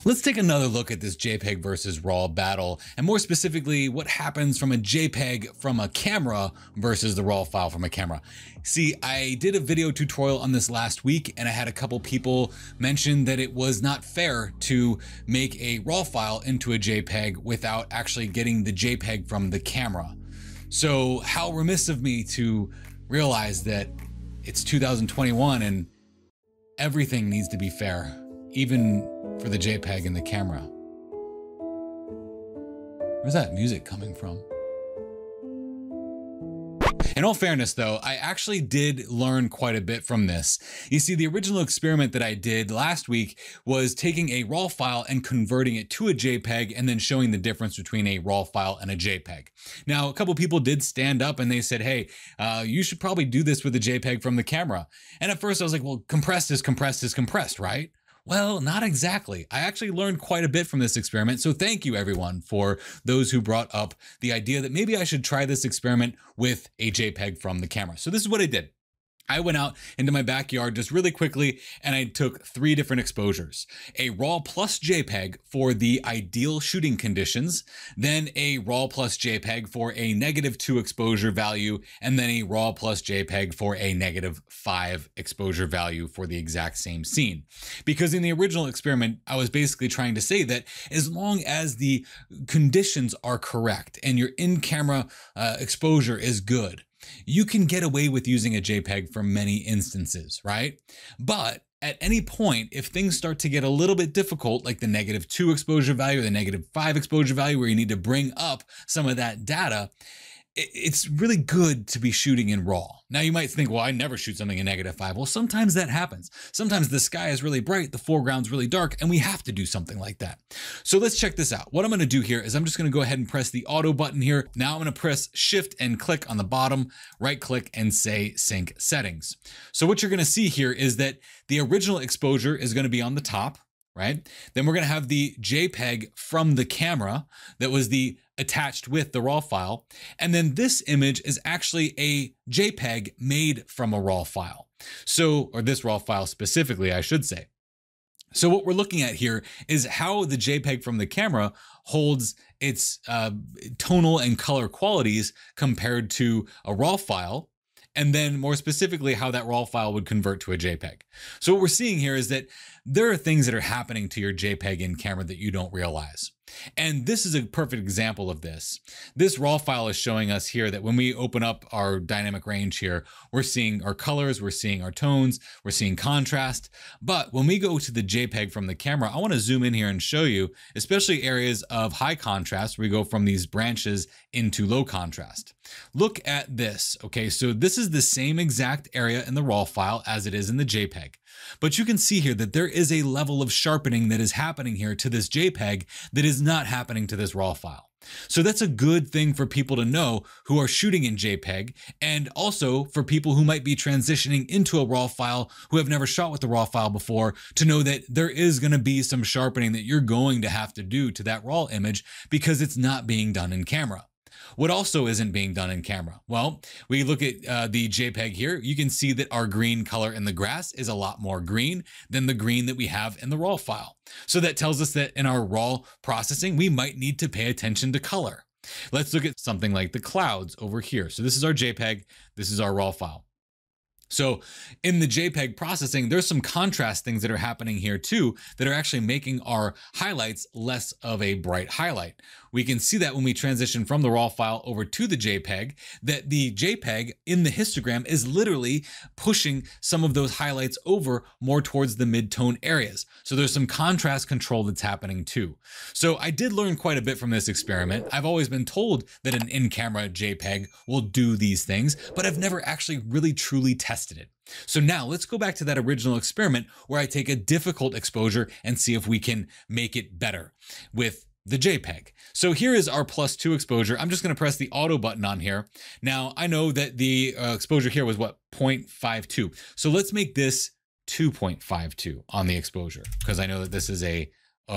Let's take another look at this JPEG versus RAW battle, and more specifically, what happens from a JPEG from a camera versus the RAW file from a camera. See, I did a video tutorial on this last week, and I had a couple people mention that it was not fair to make a RAW file into a JPEG without actually getting the JPEG from the camera. So how remiss of me to realize that it's 2021 and everything needs to be fair, even for the JPEG and the camera. Where's that music coming from? In all fairness though, I actually did learn quite a bit from this. You see, the original experiment that I did last week was taking a RAW file and converting it to a JPEG and then showing the difference between a RAW file and a JPEG. Now, a couple people did stand up and they said, hey, you should probably do this with a JPEG from the camera. And at first I was like, well, compressed is compressed, right? Well, not exactly. I actually learned quite a bit from this experiment, so thank you everyone for those who brought up the idea that maybe I should try this experiment with a JPEG from the camera. So this is what I did. I went out into my backyard just really quickly and I took 3 different exposures. A RAW plus JPEG for the ideal shooting conditions, then a RAW plus JPEG for a -2 exposure value, and then a RAW plus JPEG for a -5 exposure value for the exact same scene. Because in the original experiment, I was basically trying to say that as long as the conditions are correct and your in-camera exposure is good, you can get away with using a JPEG for many instances, right? But at any point, if things start to get a little bit difficult, like the -2 exposure value or the -5 exposure value, where you need to bring up some of that data, it's really good to be shooting in RAW. Now you might think, well, I never shoot something in -5. Well, sometimes that happens. Sometimes the sky is really bright, the foreground's really dark, and we have to do something like that. So let's check this out. What I'm gonna do here is I'm just gonna go ahead and press the auto button here. Now I'm gonna press Shift and click on the bottom, right click and say Sync Settings. So what you're gonna see here is that the original exposure is gonna be on the top, right? Then we're gonna have the JPEG from the camera that was attached with the RAW file. And then this image is actually a JPEG made from a RAW file. So, or this RAW file specifically, I should say. So what we're looking at here is how the JPEG from the camera holds its tonal and color qualities compared to a RAW file, and then more specifically how that RAW file would convert to a JPEG. So what we're seeing here is that there are things that are happening to your JPEG in camera that you don't realize. And this is a perfect example of this. This RAW file is showing us here that when we open up our dynamic range here, we're seeing our colors, we're seeing our tones, we're seeing contrast. But when we go to the JPEG from the camera, I want to zoom in here and show you, especially areas of high contrast, where we go from these branches into low contrast. Look at this. Okay, so this is the same exact area in the RAW file as it is in the JPEG. But you can see here that there is a level of sharpening that is happening here to this JPEG that is not happening to this RAW file. So that's a good thing for people to know who are shooting in JPEG, and also for people who might be transitioning into a RAW file who have never shot with the RAW file before, to know that there is going to be some sharpening that you're going to have to do to that RAW image because it's not being done in camera. What also isn't being done in camera? Well, we look at the JPEG here. You can see that our green color in the grass is a lot more green than the green that we have in the RAW file. So that tells us that in our RAW processing, we might need to pay attention to color. Let's look at something like the clouds over here. So this is our JPEG, this is our RAW file. So in the JPEG processing, there's some contrast things that are happening here too that are actually making our highlights less of a bright highlight. We can see that when we transition from the RAW file over to the JPEG, that the JPEG in the histogram is literally pushing some of those highlights over more towards the mid-tone areas. So there's some contrast control that's happening too. So I did learn quite a bit from this experiment. I've always been told that an in-camera JPEG will do these things, but I've never actually really truly tested it. So now let's go back to that original experiment where I take a difficult exposure and see if we can make it better with the JPEG. So here is our +2 exposure. I'm just going to press the auto button on here. Now I know that the exposure here was what, 0.52. So let's make this 2.52 on the exposure, because I know that this is a 2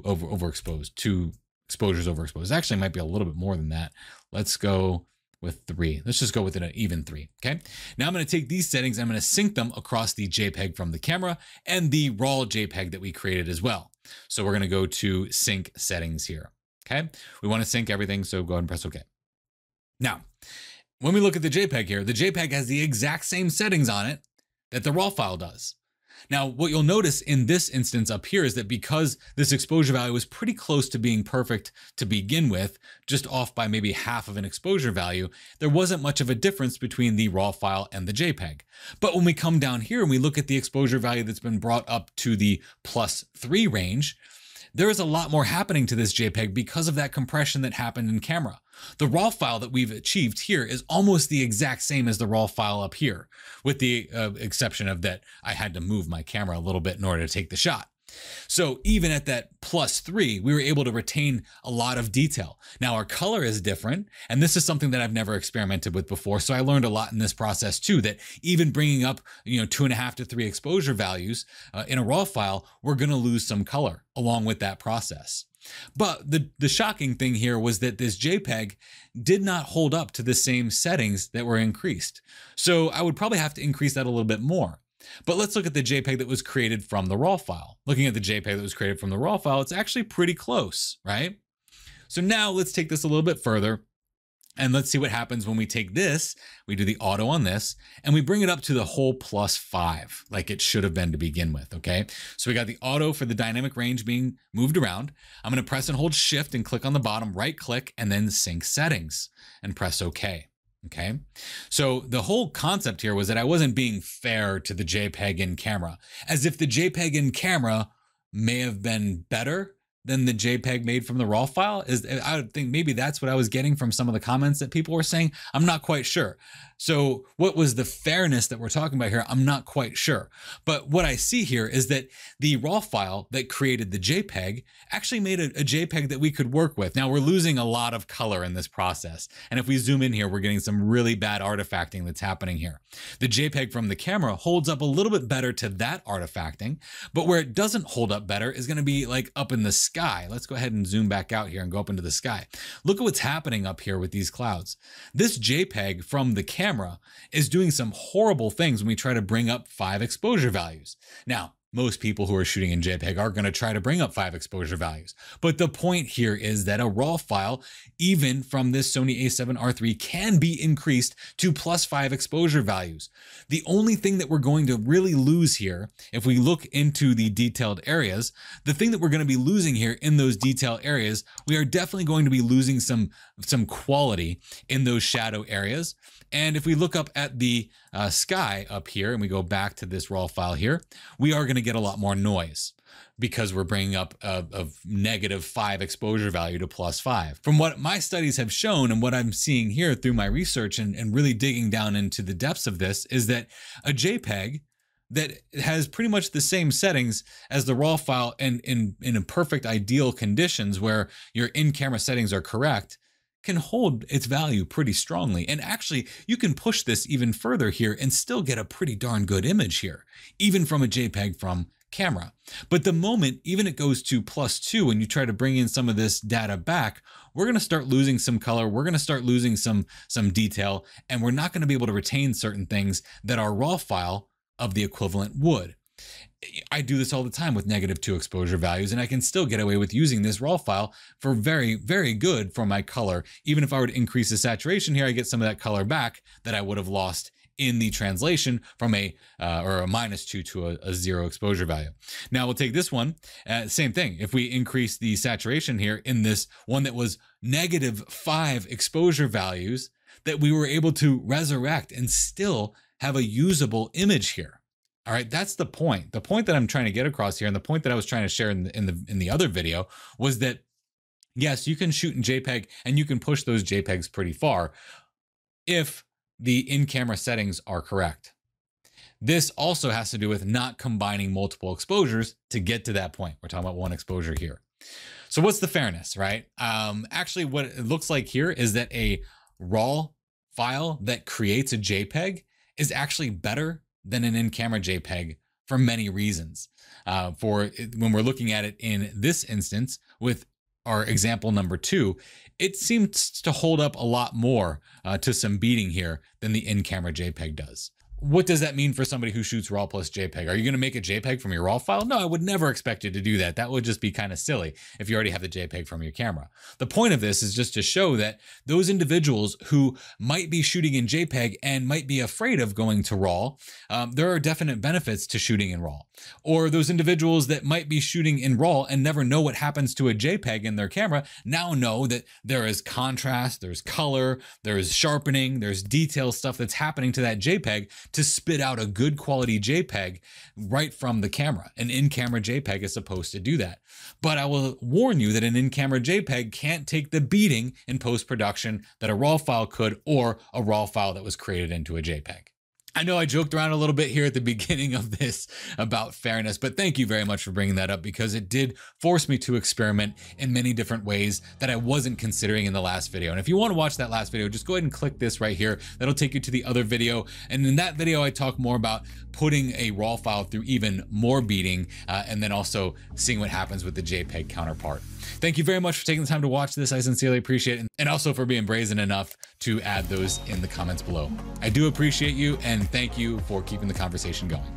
overexposed, 2 exposures overexposed. Actually, it might be a little bit more than that. Let's go with 3. Let's just go with an even 3. Okay. Now I'm going to take these settings. I'm going to sync them across the JPEG from the camera and the raw JPEG that we created as well. So we're going to go to sync settings here. Okay. We want to sync everything. So go ahead and press OK. Now, when we look at the JPEG here, the JPEG has the exact same settings on it that the RAW file does. Now, what you'll notice in this instance up here is that because this exposure value was pretty close to being perfect to begin with, just off by maybe half of an exposure value, there wasn't much of a difference between the RAW file and the JPEG. But when we come down here and we look at the exposure value that's been brought up to the +3 range, there is a lot more happening to this JPEG because of that compression that happened in camera. The RAW file that we've achieved here is almost the exact same as the RAW file up here, with the exception of that I had to move my camera a little bit in order to take the shot. So even at that +3, we were able to retain a lot of detail. Now our color is different, and this is something that I've never experimented with before. So I learned a lot in this process too, that even bringing up, 2.5 to 3 exposure values in a RAW file, we're going to lose some color along with that process. But the shocking thing here was that this JPEG did not hold up to the same settings that were increased. So I would probably have to increase that a little bit more. But let's look at the JPEG that was created from the RAW file. Looking at the JPEG that was created from the RAW file, it's actually pretty close, right? So now let's take this a little bit further and let's see what happens when we take this, we do the auto on this, and we bring it up to the whole +5, like it should have been to begin with, okay? So we got the auto for the dynamic range being moved around. I'm gonna press and hold Shift and click on the bottom, right click, and then sync settings and press OK. Okay, so the whole concept here was that I wasn't being fair to the JPEG in camera, as if the JPEG in camera may have been better than the JPEG made from the RAW file. I would think maybe that's what I was getting from some of the comments that people were saying. I'm not quite sure. So what was the fairness that we're talking about here? I'm not quite sure. But what I see here is that the RAW file that created the JPEG actually made a JPEG that we could work with. Now we're losing a lot of color in this process. And if we zoom in here, we're getting some really bad artifacting that's happening here. The JPEG from the camera holds up a little bit better to that artifacting, but where it doesn't hold up better is going to be like up in the sky. Let's go ahead and zoom back out here and go up into the sky. Look at what's happening up here with these clouds. This JPEG from the camera is doing some horrible things when we try to bring up 5 exposure values. Now, most people who are shooting in JPEG are going to try to bring up 5 exposure values. But the point here is that a RAW file, even from this Sony a7R III, can be increased to +5 exposure values. The only thing that we're going to really lose here, if we look into the detailed areas, the thing that we're going to be losing here in those detail areas, we are definitely going to be losing some quality in those shadow areas. And if we look up at the sky up here and we go back to this RAW file here, we are going to get a lot more noise because we're bringing up a -5 exposure value to +5. From what my studies have shown and what I'm seeing here through my research and really digging down into the depths of this is that a JPEG that has pretty much the same settings as the RAW file and in a perfect ideal conditions where your in-camera settings are correct, can hold its value pretty strongly. And actually, you can push this even further here and still get a pretty darn good image here, even from a JPEG from camera. But the moment even it goes to +2 and you try to bring in some of this data back, we're going to start losing some color. We're going to start losing some detail, and we're not going to be able to retain certain things that our RAW file of the equivalent would. I do this all the time with -2 exposure values, and I can still get away with using this RAW file for very, very good for my color. Even if I were to increase the saturation here, I get some of that color back that I would have lost in the translation from a -2 to a 0 exposure value. Now we'll take this one, same thing. If we increase the saturation here in this one that was -5 exposure values, that we were able to resurrect and still have a usable image here. All right, that's the point. The point that I'm trying to get across here, and the point that I was trying to share in the other video, was that yes, you can shoot in JPEG and you can push those JPEGs pretty far if the in-camera settings are correct. This also has to do with not combining multiple exposures to get to that point. We're talking about one exposure here. So what's the fairness, right? Actually, what it looks like here is that a RAW file that creates a JPEG is actually better than an in-camera JPEG for many reasons. When we're looking at it in this instance with our example number 2, it seems to hold up a lot more to some beating here than the in-camera JPEG does. what does that mean for somebody who shoots RAW plus JPEG? Are you going to make a JPEG from your RAW file? No, I would never expect you to do that. That would just be kind of silly if you already have the JPEG from your camera. The point of this is just to show that those individuals who might be shooting in JPEG and might be afraid of going to RAW, there are definite benefits to shooting in RAW. Or those individuals that might be shooting in RAW and never know what happens to a JPEG in their camera now know that there is contrast, there's color, there's sharpening, there's detail stuff that's happening to that JPEG to spit out a good quality JPEG right from the camera. An in-camera JPEG is supposed to do that. But I will warn you that an in-camera JPEG can't take the beating in post-production that a RAW file could, or a RAW file that was created into a JPEG. I know I joked around a little bit here at the beginning of this about fairness, but thank you very much for bringing that up, because it did force me to experiment in many different ways that I wasn't considering in the last video. And if you want to watch that last video, just go ahead and click this right here. That'll take you to the other video. And in that video, I talk more about putting a RAW file through even more beating, and then also seeing what happens with the JPEG counterpart. Thank you very much for taking the time to watch this. I sincerely appreciate it. And also for being brazen enough to add those in the comments below. I do appreciate you, and thank you for keeping the conversation going.